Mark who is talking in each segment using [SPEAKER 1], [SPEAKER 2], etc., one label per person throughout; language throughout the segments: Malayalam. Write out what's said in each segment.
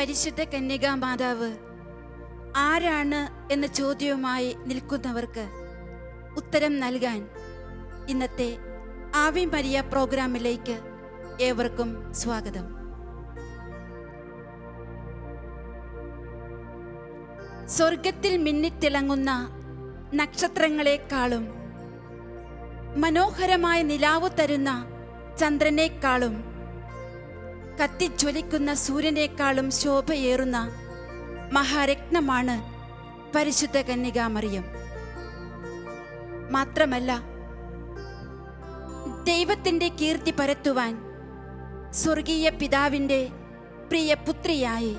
[SPEAKER 1] പരിശുദ്ധ കന്യകാമാതാവ് ആരാണ് എന്ന ചോദ്യവുമായി നിൽക്കുന്നവർക്ക് ഉത്തരം നൽകാൻ ഇന്നത്തെ ആവി മരിയ പ്രോഗ്രാമിലേക്ക് ഏവർക്കും സ്വാഗതം. സ്വർഗത്തിൽ മിന്നിത്തിളങ്ങുന്ന നക്ഷത്രങ്ങളെക്കാളും മനോഹരമായ നിലാവ് തരുന്ന ചന്ദ്രനേക്കാളും കത്തിജ്വലിക്കുന്ന സൂര്യനേക്കാളും ശോഭയേറുന്ന മഹാരത്നമാണ് പരിശുദ്ധ കന്യകാമറിയം. മാത്രമല്ല, ദൈവത്തിൻ്റെ കീർത്തി പരത്തുവാൻ സ്വർഗീയ പിതാവിൻ്റെ പ്രിയ പുത്രിയായി,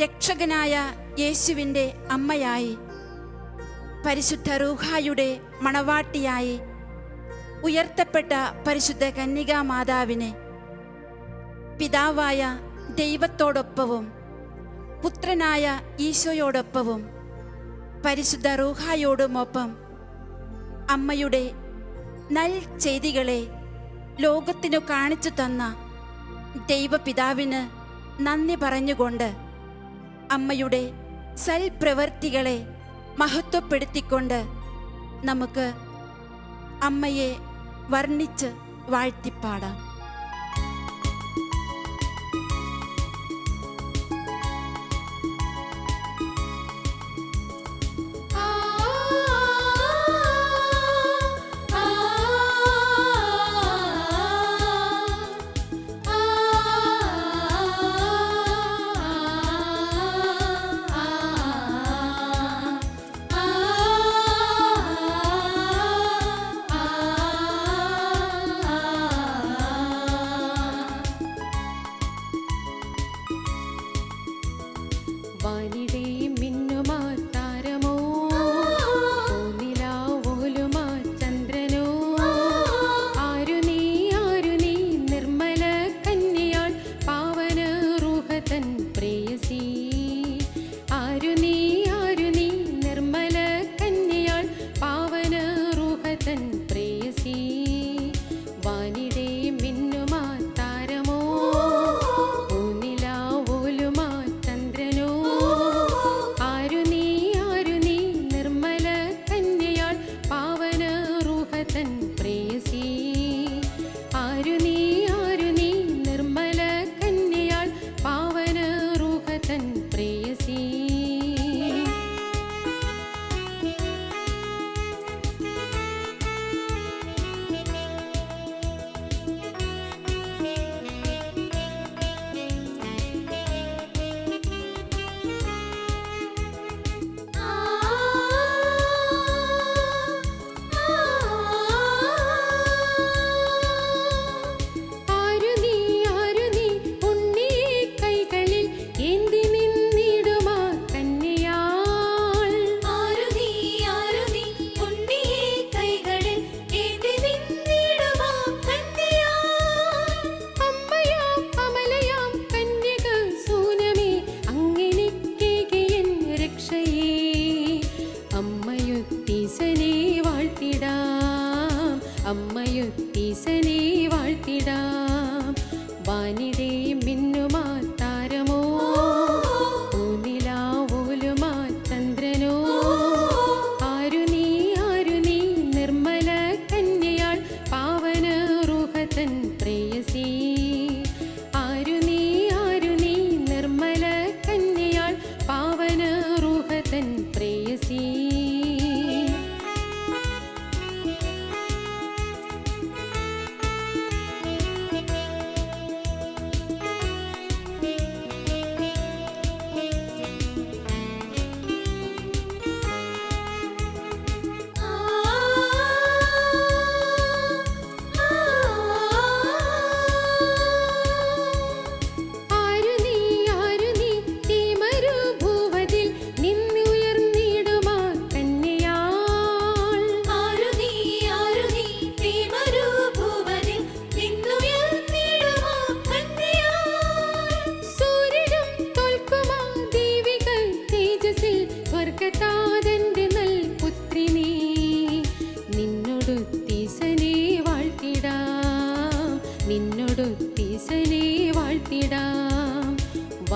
[SPEAKER 1] രക്ഷകനായ യേശുവിൻ്റെ അമ്മയായി, പരിശുദ്ധ റൂഹായുടെ മണവാട്ടിയായി ഉയർത്തപ്പെട്ട പരിശുദ്ധ കന്യകാമാതാവിനെ പിതാവായ ദൈവത്തോടൊപ്പവും പുത്രനായ ഈശോയോടൊപ്പവും പരിശുദ്ധ റൂഹായോടുമൊപ്പം അമ്മയുടെ നൽ ചെയ്തികളെ ലോകത്തിനു കാണിച്ചു തന്ന ദൈവപിതാവിന് നന്ദി പറഞ്ഞുകൊണ്ട് അമ്മയുടെ സൽപ്രവൃത്തികളെ മഹത്വപ്പെടുത്തിക്കൊണ്ട് നമുക്ക് അമ്മയെ വർണ്ണിച്ച് വാഴ്ത്തിപ്പാടാം.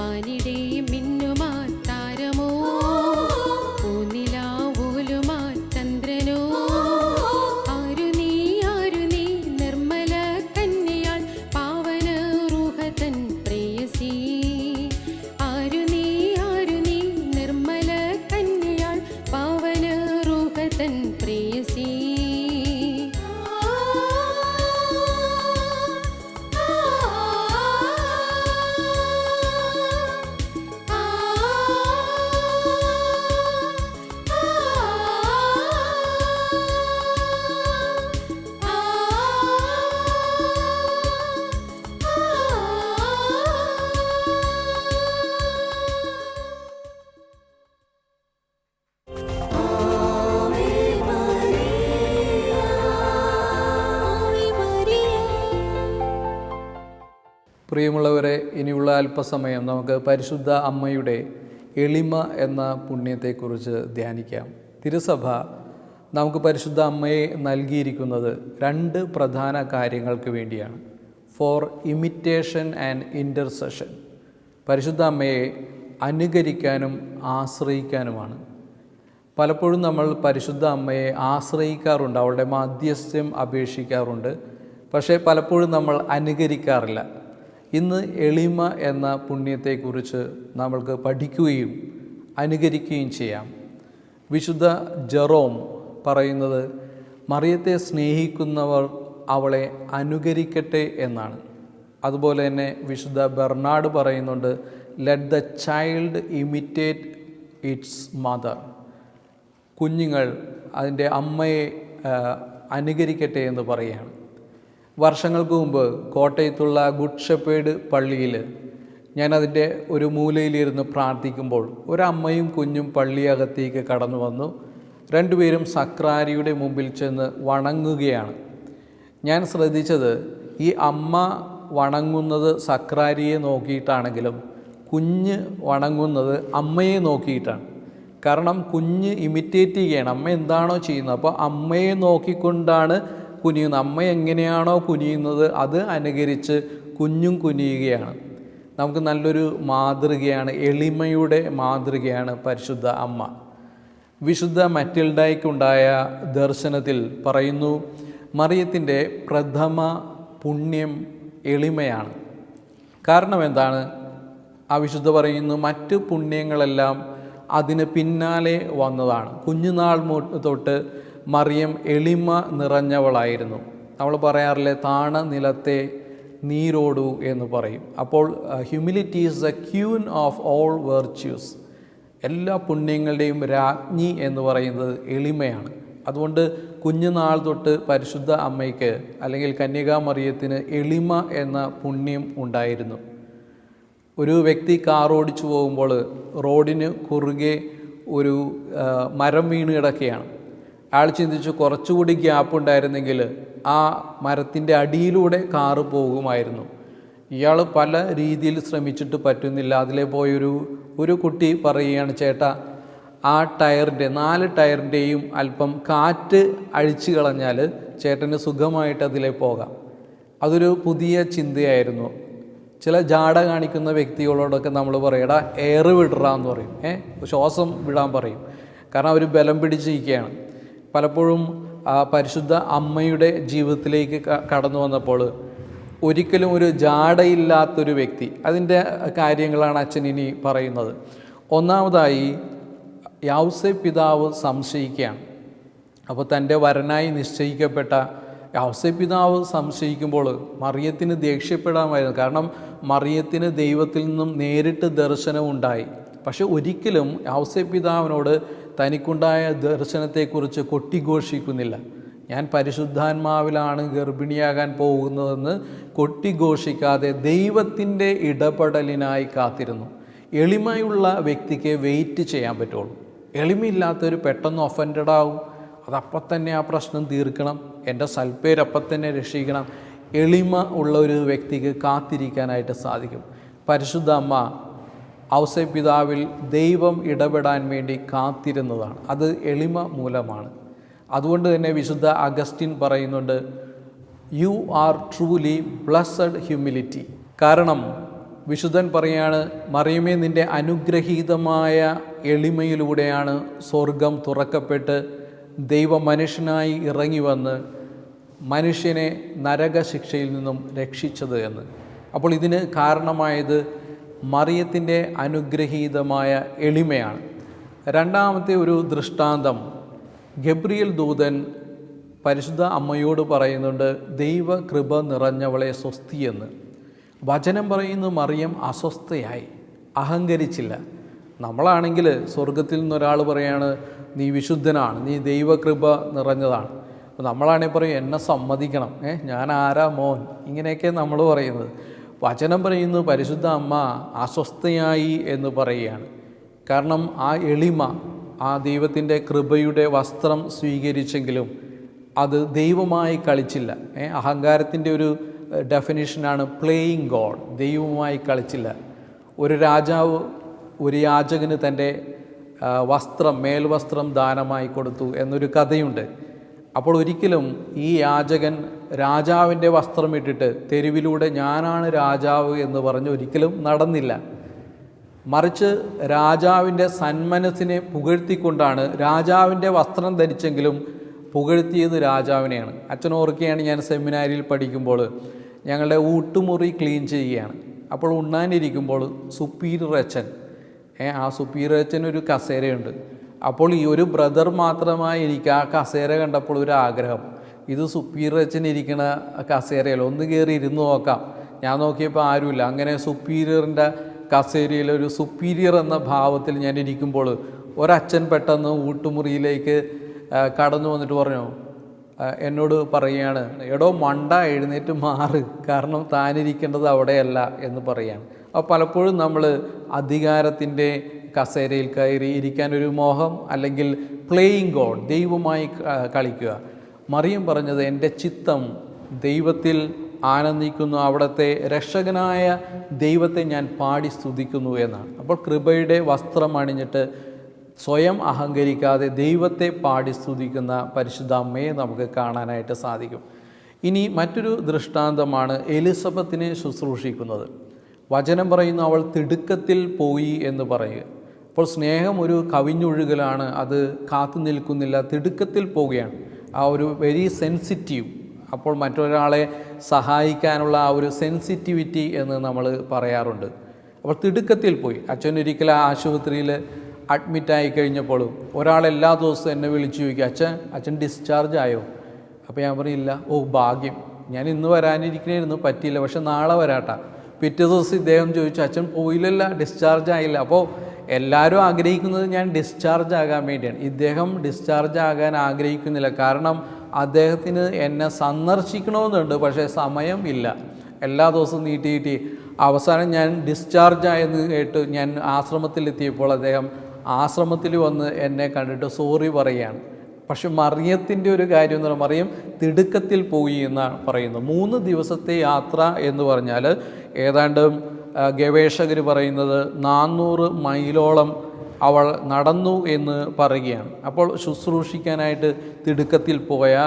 [SPEAKER 2] വാനിടെ മിന്നുമാ താരമോ, പൂനിലാവോലുമാ ചന്ദ്രനോ, ആരു നീ നിർമ്മല കന്യയാൾ പാവന റൂഹതൻ പ്രേയസി. ആരു നീ നിർമ്മല കന്യയാൾ പാവന റൂഹതൻ പ്രേയസി.
[SPEAKER 3] പ്രിയമുള്ളവരെ, ഇനിയുള്ള അല്പസമയം നമുക്ക് പരിശുദ്ധ അമ്മയുടെ എളിമ എന്ന പുണ്യത്തെക്കുറിച്ച് ധ്യാനിക്കാം. തിരുസഭ നമുക്ക് പരിശുദ്ധ അമ്മയെ നൽകിയിരിക്കുന്നത് 2 പ്രധാന കാര്യങ്ങൾക്ക് വേണ്ടിയാണ്. For imitation and intercession. പരിശുദ്ധ അമ്മയെ അനുകരിക്കാനും ആശ്രയിക്കാനുമാണ്. പലപ്പോഴും നമ്മൾ പരിശുദ്ധ അമ്മയെ ആശ്രയിക്കാറുണ്ട്, അവളുടെ മാധ്യസ്ഥ്യം അപേക്ഷിക്കാറുണ്ട്. പക്ഷേ പലപ്പോഴും നമ്മൾ അനുകരിക്കാറില്ല. ഇന്ന് എളിമ എന്ന പുണ്യത്തെക്കുറിച്ച് നമ്മൾക്ക് പഠിക്കുകയും അനുകരിക്കുകയും ചെയ്യാം. വിശുദ്ധ ജെറോം പറയുന്നത് മറിയത്തെ സ്നേഹിക്കുന്നവർ അവളെ അനുകരിക്കട്ടെ എന്നാണ്. അതുപോലെ തന്നെ വിശുദ്ധ ബെർണാഡ് പറയുന്നുണ്ട്, let the child imitate it's mother. കുഞ്ഞുങ്ങൾ അതിൻ്റെ അമ്മയെ അനുകരിക്കട്ടെ എന്ന് പറയുകയാണ്. വർഷങ്ങൾക്ക് മുമ്പ് കോട്ടയത്തുള്ള ഗുഡ് ഷെപ്പേർഡ് പള്ളിയിൽ ഞാനതിൻ്റെ ഒരു മൂലയിലിരുന്ന് പ്രാർത്ഥിക്കുമ്പോൾ ഒരമ്മയും കുഞ്ഞും പള്ളിയകത്തേക്ക് കടന്നു വന്നു. 2 പേരും സക്രാരിയുടെ മുമ്പിൽ ചെന്ന് വണങ്ങുകയാണ്. ഞാൻ ശ്രദ്ധിച്ചത്, ഈ അമ്മ വണങ്ങുന്നത് സക്രാരിയെ നോക്കിയിട്ടാണെങ്കിലും കുഞ്ഞ് വണങ്ങുന്നത് അമ്മയെ നോക്കിയിട്ടാണ്. കാരണം കുഞ്ഞ് ഇമിറ്റേറ്റ് ചെയ്യുകയാണ്, അമ്മ എന്താണോ ചെയ്യുന്നത്. അപ്പോൾ അമ്മയെ നോക്കിക്കൊണ്ടാണ് കുനിയുന്നത്. അമ്മ എങ്ങനെയാണോ കുനിയുന്നത് അത് അനുകരിച്ച് കുഞ്ഞും കുനിയുകയാണ്. നമുക്ക് നല്ലൊരു മാതൃകയാണ്, എളിമയുടെ മാതൃകയാണ് പരിശുദ്ധ അമ്മ. വിശുദ്ധ മറ്റിൽഡയ്ക്കുണ്ടായ ദർശനത്തിൽ പറയുന്നു, മറിയത്തിൻ്റെ പ്രഥമ പുണ്യം എളിമയാണ്. കാരണം എന്താണ്? ആ വിശുദ്ധ പറയുന്നു, മറ്റ് പുണ്യങ്ങളെല്ലാം അതിന് പിന്നാലെ വന്നതാണ്. കുഞ്ഞുനാൾ തൊട്ട് മറിയം എളിമ നിറഞ്ഞവളായിരുന്നു. നമ്മൾ പറയാറില്ലേ, താണ നിലത്തെ നീരോടു എന്ന് പറയും. അപ്പോൾ humility is the queen of all virtues. എല്ലാ പുണ്യങ്ങളുടെയും രാജ്ഞി എന്ന് പറയുന്നത് എളിമയാണ്. അതുകൊണ്ട് കുഞ്ഞുനാൾ തൊട്ട് പരിശുദ്ധ അമ്മയ്ക്ക് അല്ലെങ്കിൽ കന്യകാമറിയത്തിന് എളിമ എന്ന പുണ്യം ഉണ്ടായിരുന്നു. ഒരു വ്യക്തി കാർ ഓടിച്ചു പോകുമ്പോൾ റോഡിന് കുറുകെ ഒരു മരം വീണ് കിടക്കുകയാണ്. അയാൾ ചിന്തിച്ചു, കുറച്ചുകൂടി ഗ്യാപ്പ് ഉണ്ടായിരുന്നെങ്കിൽ ആ മരത്തിൻ്റെ അടിയിലൂടെ കാറ് പോകുമായിരുന്നു. ഇയാൾ പല രീതിയിൽ ശ്രമിച്ചിട്ട് പറ്റുന്നില്ല. അതിലെ പോയൊരു കുട്ടി പറയുകയാണ്, ചേട്ടാ ആ ടയറിൻ്റെ 4 ടയറിൻ്റെയും അല്പം കാറ്റ് അഴിച്ചു കളഞ്ഞാൽ ചേട്ടന് സുഖമായിട്ട് അതിലേ പോകാം. അതൊരു പുതിയ ചിന്തയായിരുന്നു. ചില ജാട കാണിക്കുന്ന വ്യക്തികളോടൊക്കെ നമ്മൾ പറയും, എടാ എയർ വിടറാന്ന് പറയും, ശ്വാസം വിടാൻ പറയും. കാരണം അവർ ബലം പിടിച്ചിരിക്കുകയാണ്. പലപ്പോഴും പരിശുദ്ധ അമ്മയുടെ ജീവിതത്തിലേക്ക് കടന്നു വന്നപ്പോൾ ഒരിക്കലും ഒരു ജാടയില്ലാത്തൊരു വ്യക്തി, അതിൻ്റെ കാര്യങ്ങളാണ് അച്ഛൻ ഇനി പറയുന്നത്. ഒന്നാമതായി യൗസേപ്പ് പിതാവ് സംശയിക്കുകയാണ്. അപ്പോൾ തൻ്റെ വരനായി നിശ്ചയിക്കപ്പെട്ട യൗസേപ്പ് പിതാവ് സംശയിക്കുമ്പോൾ മറിയത്തിന് ദേഷ്യപ്പെടാമായിരുന്നു. കാരണം മറിയത്തിന് ദൈവത്തിൽ നിന്നും നേരിട്ട് ദർശനമുണ്ടായി. പക്ഷെ ഒരിക്കലും യൗസേപ്പ് പിതാവിനോട് തനിക്കുണ്ടായ ദർശനത്തെക്കുറിച്ച് കൊട്ടിഘോഷിക്കുന്നില്ല. ഞാൻ പരിശുദ്ധാത്മാവിലാണ് ഗർഭിണിയാകാൻ പോകുന്നതെന്ന് കൊട്ടിഘോഷിക്കാതെ ദൈവത്തിൻ്റെ ഇടപെടലിനായി കാത്തിരുന്നു. എളിമയുള്ള വ്യക്തിക്ക് വെയിറ്റ് ചെയ്യാൻ പറ്റുള്ളൂ. എളിമയില്ലാത്തൊരു പെട്ടെന്ന് ഒഫൻഡഡ് ആവും. അതപ്പം തന്നെ ആ പ്രശ്നം തീർക്കണം, എൻ്റെ സൽപ്പേരപ്പം തന്നെ രക്ഷിക്കണം. എളിമ ഉള്ള ഒരു വ്യക്തിക്ക് കാത്തിരിക്കാനായിട്ട് സാധിക്കും. പരിശുദ്ധ അമ്മ ഔസേപ്പ് പിതാവിൽ ദൈവം ഇടപെടാൻ വേണ്ടി കാത്തിരുന്നതാണ്. അത് എളിമ മൂലമാണ്. അതുകൊണ്ട് തന്നെ വിശുദ്ധ അഗസ്റ്റിൻ പറയുന്നുണ്ട്, you are truly blessed humility. കാരണം വിശുദ്ധൻ പറയാണ്, മറിയമേ, നിൻ്റെ അനുഗ്രഹീതമായ എളിമയിലൂടെയാണ് സ്വർഗം തുറക്കപ്പെട്ട് ദൈവം മനുഷ്യനായി ഇറങ്ങി വന്ന് മനുഷ്യനെ നരകശിക്ഷയിൽ നിന്നും രക്ഷിച്ചത് എന്ന്. അപ്പോൾ ഇതിന് കാരണമായത് മറിയത്തിൻ്റെ അനുഗ്രഹീതമായ എളിമയാണ്. രണ്ടാമത്തെ ഒരു ദൃഷ്ടാന്തം, ഗബ്രിയേൽ ദൂതൻ പരിശുദ്ധ അമ്മയോട് പറയുന്നുണ്ട്, ദൈവകൃപ നിറഞ്ഞവളെ സ്വസ്തി എന്ന്. വചനം പറയുന്നു, മറിയം അസ്വസ്ഥയായി, അഹങ്കരിച്ചില്ല. നമ്മളാണെങ്കിൽ സ്വർഗത്തിൽ നിന്നൊരാൾ പറയാണ്, നീ വിശുദ്ധനാണ്, നീ ദൈവകൃപ നിറഞ്ഞതാണ്. അപ്പോൾ നമ്മളാണെങ്കിൽ പറയും, എന്നെ സമ്മതിക്കണം, ഞാൻ ആരാ മോൻ, ഇങ്ങനെയൊക്കെ നമ്മൾ പറയുന്നത്. വചനം പറയുന്നു, പരിശുദ്ധ അമ്മ അസ്വസ്ഥയായി എന്ന് പറയുകയാണ്. കാരണം ആ എളിമ, ആ ദൈവത്തിൻ്റെ കൃപയുടെ വസ്ത്രം സ്വീകരിച്ചെങ്കിലും അത് ദൈവമായി കളിച്ചില്ല. അഹങ്കാരത്തിൻ്റെ ഒരു ഡെഫിനിഷനാണ് പ്ലേയിങ് ഗോഡ്. ദൈവവുമായി കളിച്ചില്ല. ഒരു രാജാവ് ഒരു യാചകന് തൻ്റെ മേൽവസ്ത്രം ദാനമായി കൊടുത്തു എന്നൊരു കഥയുണ്ട്. അപ്പോൾ ഒരിക്കലും ഈ യാചകൻ രാജാവിൻ്റെ വസ്ത്രം ഇട്ടിട്ട് തെരുവിലൂടെ ഞാനാണ് രാജാവ് എന്ന് പറഞ്ഞ് ഒരിക്കലും നടന്നില്ല. മറിച്ച് രാജാവിൻ്റെ സന്മനസ്സിനെ പുകഴ്ത്തിക്കൊണ്ടാണ് രാജാവിൻ്റെ വസ്ത്രം ധരിച്ചെങ്കിലും പുകഴ്ത്തിയത് രാജാവിനെയാണ്. അച്ഛൻ ഓർക്കുകയാണ്, ഞാൻ സെമിനാരിയിൽ പഠിക്കുമ്പോൾ ഞങ്ങളുടെ ഊട്ടുമുറി ക്ലീൻ ചെയ്യുകയാണ്. അപ്പോൾ ഉണ്ണാനിരിക്കുമ്പോൾ സുപ്പീരിയർ അച്ഛൻ, ആ സുപ്പീരിയർ അച്ഛനൊരു കസേരയുണ്ട്. അപ്പോൾ ഈ ഒരു ബ്രദർ മാത്രമായി എനിക്ക് ആ കസേര കണ്ടപ്പോൾ ഒരു ആഗ്രഹം, ഇത് സുപ്പീരിയർ അച്ഛൻ ഇരിക്കുന്ന കസേരയല്ല, ഒന്ന് കയറി ഇരുന്ന് നോക്കാം. ഞാൻ നോക്കിയപ്പോൾ ആരുമില്ല. അങ്ങനെ സുപ്പീരിയറിൻ്റെ കസേരയിൽ ഒരു സുപ്പീരിയർ എന്ന ഭാവത്തിൽ ഞാൻ ഇരിക്കുമ്പോൾ ഒരച്ഛൻ പെട്ടെന്ന് ഊട്ടുമുറിയിലേക്ക് കടന്നു വന്നിട്ട് പറഞ്ഞു, എന്നോട് പറയുകയാണ്, എടോ മണ്ട, എഴുന്നേറ്റ് മാറ്, കാരണം താനിരിക്കേണ്ടത് അവിടെയല്ല എന്ന് പറയുകയാണ്. അപ്പോൾ പലപ്പോഴും നമ്മൾ അധികാരത്തിൻ്റെ കസേരയിൽ കയറി ഇരിക്കാനൊരു മോഹം, അല്ലെങ്കിൽ പ്ലേയിങ് ഗോഡ്, ദൈവമായി കളിക്കുക. മറിയം പറഞ്ഞത്, എൻ്റെ ചിത്തം ദൈവത്തിൽ ആനന്ദിക്കുന്നു, അവിടുത്തെ രക്ഷകനായ ദൈവത്തെ ഞാൻ പാടി സ്തുതിക്കുന്നു എന്നാണ്. അപ്പോൾ കൃപയുടെ വസ്ത്രം അണിഞ്ഞിട്ട് സ്വയം അഹങ്കരിക്കാതെ ദൈവത്തെ പാടി സ്തുതിക്കുന്ന പരിശുദ്ധ അമ്മയെ നമുക്ക് കാണാനായിട്ട് സാധിക്കും. ഇനി മറ്റൊരു ദൃഷ്ടാന്തമാണ് എലിസബത്തിനെ ശുശ്രൂഷിക്കുന്നത്. വചനം പറയുന്നു, അവൾ തിടുക്കത്തിൽ പോയി എന്ന് പറയുക. അപ്പോൾ സ്നേഹം ഒരു കവിഞ്ഞൊഴുകലാണ്, അത് കാത്തു നിൽക്കുന്നില്ല, തിടുക്കത്തിൽ പോവുകയാണ്. ആ ഒരു വെരി സെൻസിറ്റീവ്, അപ്പോൾ മറ്റൊരാളെ സഹായിക്കാനുള്ള ആ ഒരു സെൻസിറ്റിവിറ്റി എന്ന് നമ്മൾ പറയാറുണ്ട്. അപ്പോൾ തിടുക്കത്തിൽ പോയി. അച്ഛൻ ഒരിക്കലും ആശുപത്രിയിൽ അഡ്മിറ്റായി കഴിഞ്ഞപ്പോൾ ഒരാൾ എല്ലാ ദിവസവും എന്നെ വിളിച്ചു ചോദിക്കുക, അച്ഛൻ ഡിസ്ചാർജ് ആയോ? അപ്പോൾ ഞാൻ പറയില്ല. ഓ ഭാഗ്യം, ഞാൻ ഇന്ന് വരാനിരിക്കണമായിരുന്നു, പറ്റിയില്ല, പക്ഷെ നാളെ വരാട്ടാ. പിറ്റേ ദിവസം ഇദ്ദേഹം ചോദിച്ചു, അച്ഛൻ പോയില്ലല്ല, ഡിസ്ചാർജ് ആയില്ല. അപ്പോൾ എല്ലാവരും ആഗ്രഹിക്കുന്നത് ഞാൻ ഡിസ്ചാർജ് ആകാൻ വേണ്ടിയാണ്. ഇദ്ദേഹം ഡിസ്ചാർജ് ആകാൻ ആഗ്രഹിക്കുന്നില്ല, കാരണം അദ്ദേഹത്തിന് എന്നെ സന്ദർശിക്കണമെന്നുണ്ട്, പക്ഷേ സമയം ഇല്ല. എല്ലാ ദിവസവും നീട്ടി അവസാനം ഞാൻ ഡിസ്ചാർജ് ആയെന്ന് കേട്ട് ഞാൻ ആശ്രമത്തിലെത്തിയപ്പോൾ അദ്ദേഹം ആശ്രമത്തിൽ വന്ന് എന്നെ കണ്ടിട്ട് സോറി പറയുകയാണ്. പക്ഷെ മറിയത്തിൻ്റെ ഒരു കാര്യം എന്ന് പറഞ്ഞാൽ, മറിയം തിടുക്കത്തിൽ പോയി എന്നാണ് പറയുന്നത്. 3 ദിവസത്തെ യാത്ര എന്ന് പറഞ്ഞാൽ ഏതാണ്ട് ഗവേഷകർ പറയുന്നത് 400 മൈലോളം അവൾ നടന്നു എന്ന് പറയുകയാണ്. അപ്പോൾ ശുശ്രൂഷിക്കാനായിട്ട് തിടുക്കത്തിൽ പോയ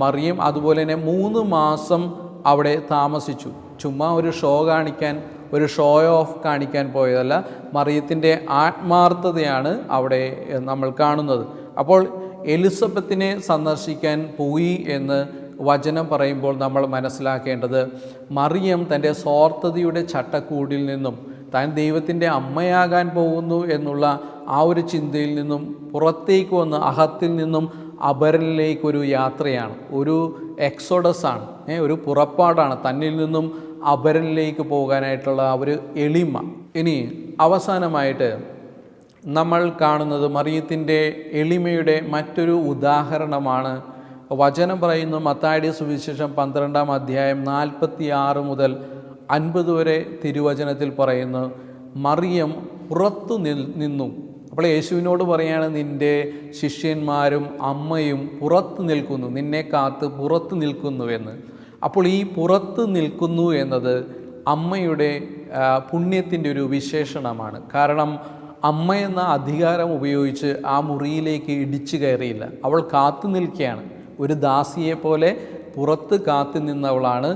[SPEAKER 3] മറിയം അതുപോലെ തന്നെ 3 മാസം അവിടെ താമസിച്ചു. ചുമ്മാ ഒരു ഷോ കാണിക്കാൻ, ഒരു ഷോ ഓഫ് കാണിക്കാൻ പോയതല്ല, മറിയത്തിൻ്റെ ആത്മാർത്ഥതയാണ് അവിടെ നമ്മൾ കാണുന്നത്. അപ്പോൾ എലിസബത്തിനെ സന്ദർശിക്കാൻ പോയി എന്ന് വചനം പറയുമ്പോൾ നമ്മൾ മനസ്സിലാക്കേണ്ടത്, മറിയം തൻ്റെ സ്വാർത്ഥതയുടെ ചട്ടക്കൂടിൽ നിന്നും താൻ ദൈവത്തിൻ്റെ അമ്മയാകാൻ പോകുന്നു എന്നുള്ള ആ ഒരു ചിന്തയിൽ നിന്നും പുറത്തേക്ക് വന്ന് അകത്തിൽ നിന്നും അപരനിലേക്കൊരു യാത്രയാണ്, ഒരു എക്സോഡസാണ്, ഒരു പുറപ്പാടാണ്, തന്നിൽ നിന്നും അപരനിലേക്ക് പോകാനായിട്ടുള്ള ആ ഒരു എളിമ. ഇനി അവസാനമായിട്ട് നമ്മൾ കാണുന്നത് മറിയത്തിൻ്റെ എളിമയുടെ മറ്റൊരു ഉദാഹരണമാണ്. വചനം പറയുന്നു, മത്തായിയുടെ സുവിശേഷം 12-ാം അധ്യായം 46 മുതൽ 50 വരെ തിരുവചനത്തിൽ പറയുന്നു, മറിയം പുറത്തു നിന്നു. അപ്പോൾ യേശുവിനോട് പറയാണ്, നിൻ്റെ ശിഷ്യന്മാരും അമ്മയും പുറത്ത് നിൽക്കുന്നു, നിന്നെ കാത്ത് പുറത്ത് നിൽക്കുന്നു എന്ന്. അപ്പോൾ ഈ പുറത്ത് നിൽക്കുന്നു എന്നത് അമ്മയുടെ പുണ്യത്തിൻ്റെ ഒരു വിശേഷണമാണ്. കാരണം അമ്മ എന്ന അധികാരം ഉപയോഗിച്ച് ആ മുറിയിലേക്ക് ഇടിച്ചു കയറിയില്ല, അവൾ കാത്തു നിൽക്കുകയാണ്. ഒരു ദാസിയെ പോലെ പുറത്ത് കാത്തു നിന്നവളാണ്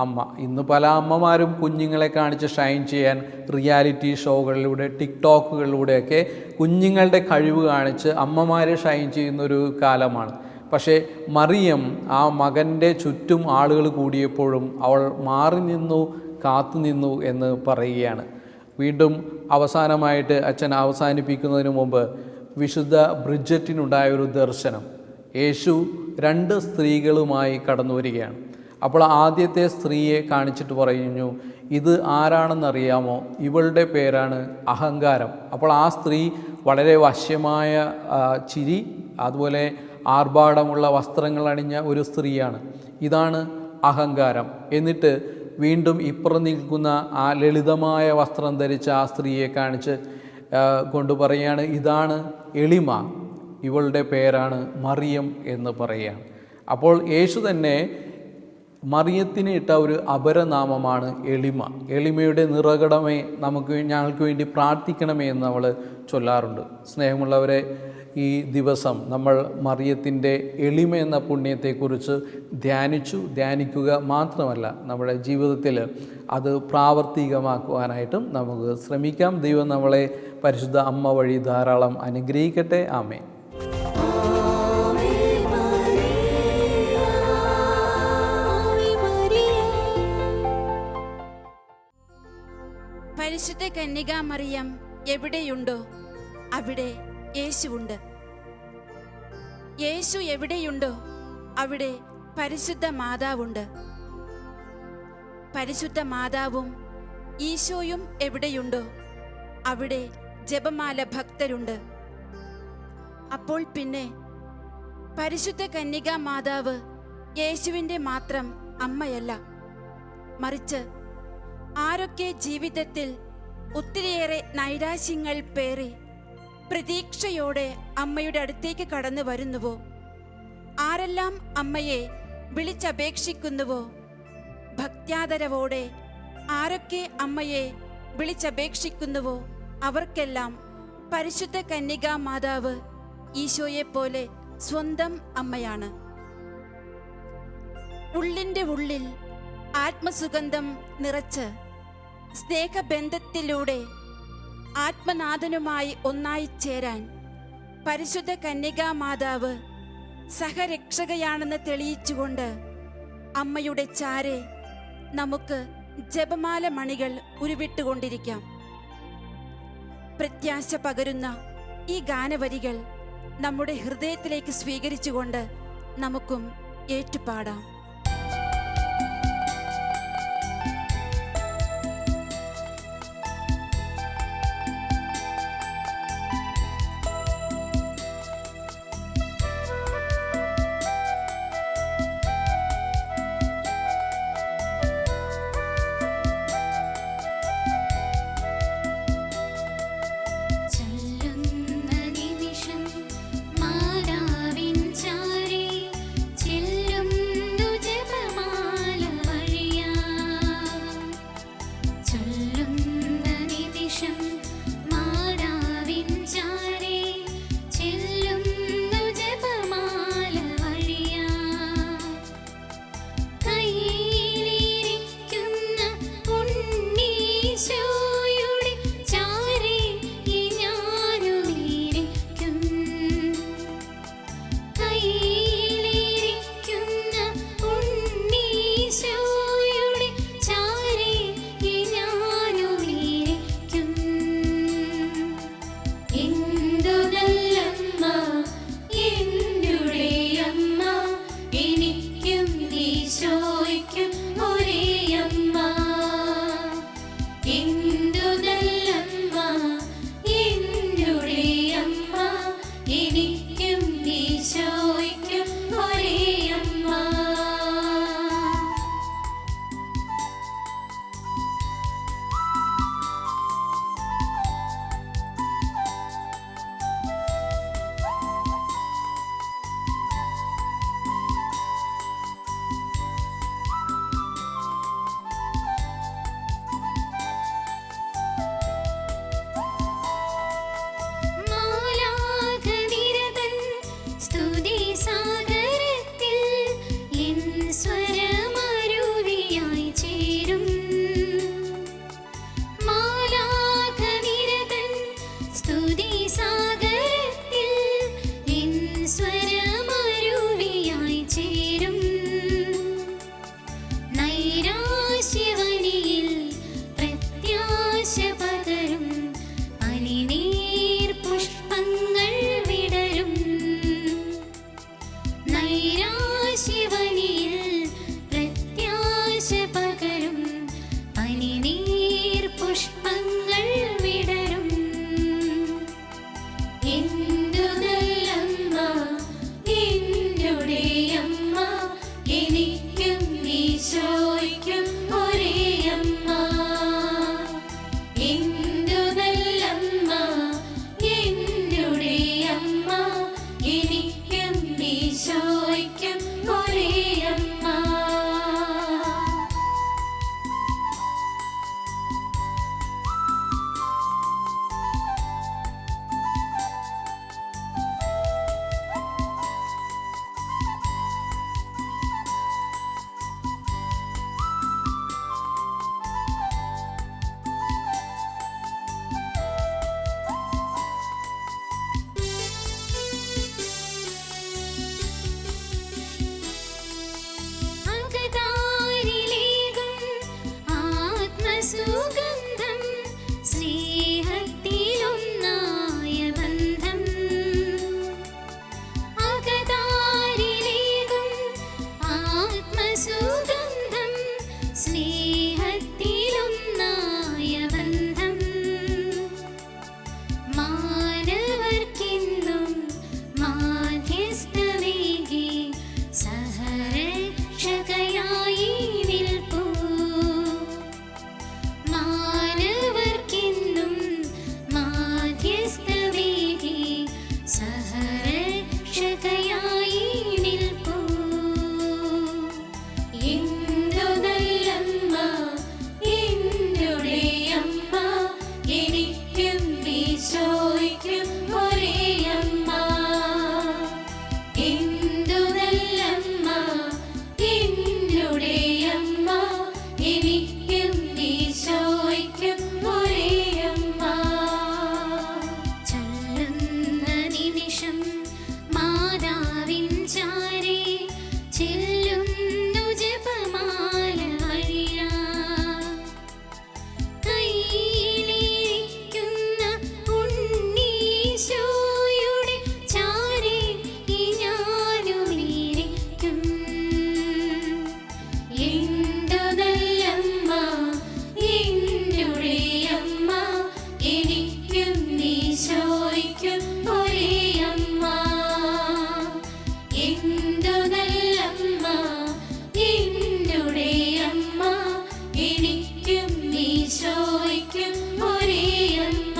[SPEAKER 3] അമ്മ. ഇന്ന് പല അമ്മമാരും കുഞ്ഞുങ്ങളെ കാണിച്ച് ഷൈൻ ചെയ്യാൻ റിയാലിറ്റി ഷോകളിലൂടെ ടിക്ടോക്കുകളിലൂടെയൊക്കെ കുഞ്ഞുങ്ങളുടെ കഴിവ് കാണിച്ച് അമ്മമാരെ ഷൈൻ ചെയ്യുന്നൊരു കാലമാണ്. പക്ഷേ മറിയം ആ മകൻ്റെ ചുറ്റും ആളുകൾ കൂടിയപ്പോഴും അവൾ മാറി നിന്നു, കാത്തു നിന്നു എന്ന് പറയുകയാണ്. വീണ്ടും അവസാനമായിട്ട് അച്ഛൻ അവസാനിപ്പിക്കുന്നതിന് മുമ്പ് വിശുദ്ധ ബ്രിഡ്ജറ്റിനുണ്ടായൊരു ദർശനം. യേശു 2 സ്ത്രീകളുമായി കടന്നു വരികയാണ്. അപ്പോൾ ആദ്യത്തെ സ്ത്രീയെ കാണിച്ചിട്ട് പറയുന്നു, ഇത് ആരാണെന്നറിയാമോ? ഇവളുടെ പേരാണ് അഹങ്കാരം. അപ്പോൾ ആ സ്ത്രീ വളരെ വശ്യമായ ചിരി, അതുപോലെ ആർഭാടമുള്ള വസ്ത്രങ്ങൾ അണിഞ്ഞ ഒരു സ്ത്രീയാണ്. ഇതാണ് അഹങ്കാരം. എന്നിട്ട് വീണ്ടും ഇപ്പുറം നിൽക്കുന്ന ആ ലളിതമായ വസ്ത്രം ധരിച്ച ആ സ്ത്രീയെ കാണിച്ച് കൊണ്ട് പറയുകയാണ്, ഇതാണ് എളിമ, ഇവളുടെ പേരാണ് മറിയം എന്ന് പറയുകയാണ്. അപ്പോൾ യേശു തന്നെ മറിയത്തിന് ഇട്ട ഒരു അപരനാമമാണ് എളിമ. എളിമയുടെ നിറകടമേ ഞങ്ങൾക്ക് വേണ്ടി പ്രാർത്ഥിക്കണമേ എന്ന് നമ്മൾ ചൊല്ലാറുണ്ട്. സ്നേഹമുള്ളവരെ, ഈ ദിവസം നമ്മൾ മറിയത്തിൻ്റെ എളിമ എന്ന പുണ്യത്തെക്കുറിച്ച് ധ്യാനിക്കുക മാത്രമല്ല, നമ്മുടെ ജീവിതത്തിൽ അത് പ്രാവർത്തികമാക്കുവാനായിട്ടും നമുക്ക് ശ്രമിക്കാം. ദൈവം നമ്മളെ പരിശുദ്ധ അമ്മ വഴി ധാരാളം അനുഗ്രഹിക്കട്ടെ. ആമേൻ.
[SPEAKER 1] പരിശുദ്ധ കന്യകാ മറിയം എവിടെയുണ്ടോ അവിടെ യേശുവുണ്ട്. യേശു എവിടെയുണ്ടോ അവിടെ പരിശുദ്ധ മാതാവുണ്ട്. പരിശുദ്ധ മാതാവും ഈശോയും എവിടെയുണ്ടോ അവിടെ ജപമാല ഭക്തരുണ്ട്. അപ്പോൾ പിന്നെ പരിശുദ്ധ കന്യകാ മാതാവ് യേശുവിൻ്റെ മാത്രം അമ്മയല്ല, മറിച്ച് ആരൊക്കെ ജീവിതത്തിൽ ഒത്തിരിയേറെ നൈരാശ്യങ്ങൾ പേറി പ്രതീക്ഷയോടെ അമ്മയുടെ അടുത്തേക്ക് കടന്നു വരുന്നുവോ, ആരെല്ലാം അമ്മയെ വിളിച്ചപേക്ഷിക്കുന്നുവോ, ഭക്ത്യാദരവോടെ ആരൊക്കെ അമ്മയെ വിളിച്ചപേക്ഷിക്കുന്നുവോ അവർക്കെല്ലാം പരിശുദ്ധ കന്യകാ മാതാവ് ഈശോയെപ്പോലെ സ്വന്തം അമ്മയാണ്. ഉള്ളിൻ്റെ ഉള്ളിൽ ആത്മസുഗന്ധം നിറച്ച് സ്നേഹബന്ധത്തിലൂടെ ആത്മനാഥനുമായി ഒന്നായി ചേരാൻ പരിശുദ്ധ കന്യകാ മാതാവ് സഹരക്ഷകയാണെന്ന് തെളിയിച്ചുകൊണ്ട് അമ്മയുടെ ചാരെ നമുക്ക് ജപമാല മണികൾ ഉരുവിട്ടുകൊണ്ടിരിക്കാം. പ്രത്യാശ പകരുന്ന ഈ ഗാനവരികൾ നമ്മുടെ ഹൃദയത്തിലേക്ക് സ്വീകരിച്ചുകൊണ്ട് നമുക്കും ഏറ്റുപാടാം.
[SPEAKER 4] മാതാവിൻ ചാരി ചെല്ലും എനിക്കും ഈശോയ്ക്കും ഒരേ അമ്മ. ചൊല്ലുന്ന നിമിഷം മാതാവിൻ ചാരേ ചെല്ലുന്നു ജപമാല വഴിയാ. കയ്യിലിരിക്കുന്ന ഉണ്ണീശോയുടെ ചാരേ ഞാനും ഇരിക്കും. എന്തു നല്ലമ്മ എന്നുടെ അമ്മ, എനിക്കും ഈശോയ്ക്കും ഒരേ അമ്മ. എന്തു നല്ലമ്മ എന്നുടെ അമ്മ, എനിക്കും ഈശോയ്ക്കും ഒരേ അമ്മ.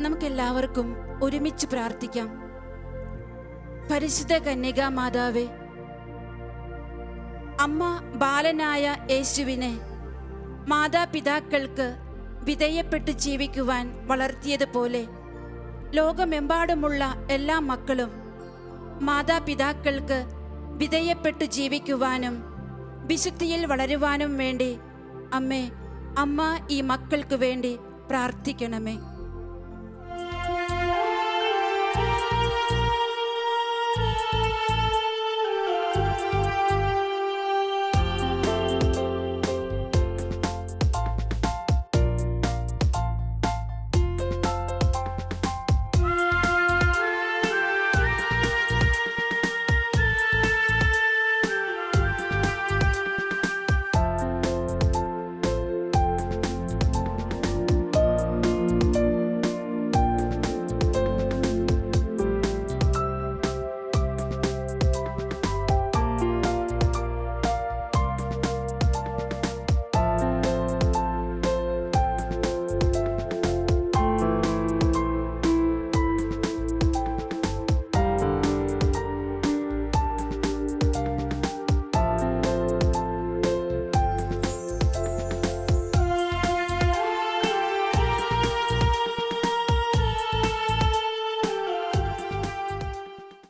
[SPEAKER 1] നമുക്കെല്ലാവർക്കും ഒരുമിച്ച് പ്രാർത്ഥിക്കാം. പരിശുദ്ധ കന്യകാ മാതാവേ, അമ്മ ബാലനായ യേശുവിനെ മാതാപിതാക്കൾക്ക് വിധേയപ്പെട്ട് ജീവിക്കുവാൻ വളർത്തിയതുപോലെ ലോകമെമ്പാടുമുള്ള എല്ലാ മക്കളും മാതാപിതാക്കൾക്ക് വിധേയപ്പെട്ട് ജീവിക്കുവാനും വിശുദ്ധിയിൽ വളരുവാനും വേണ്ടി അമ്മ ഈ മക്കൾക്ക് വേണ്ടി പ്രാർത്ഥിക്കണമേ.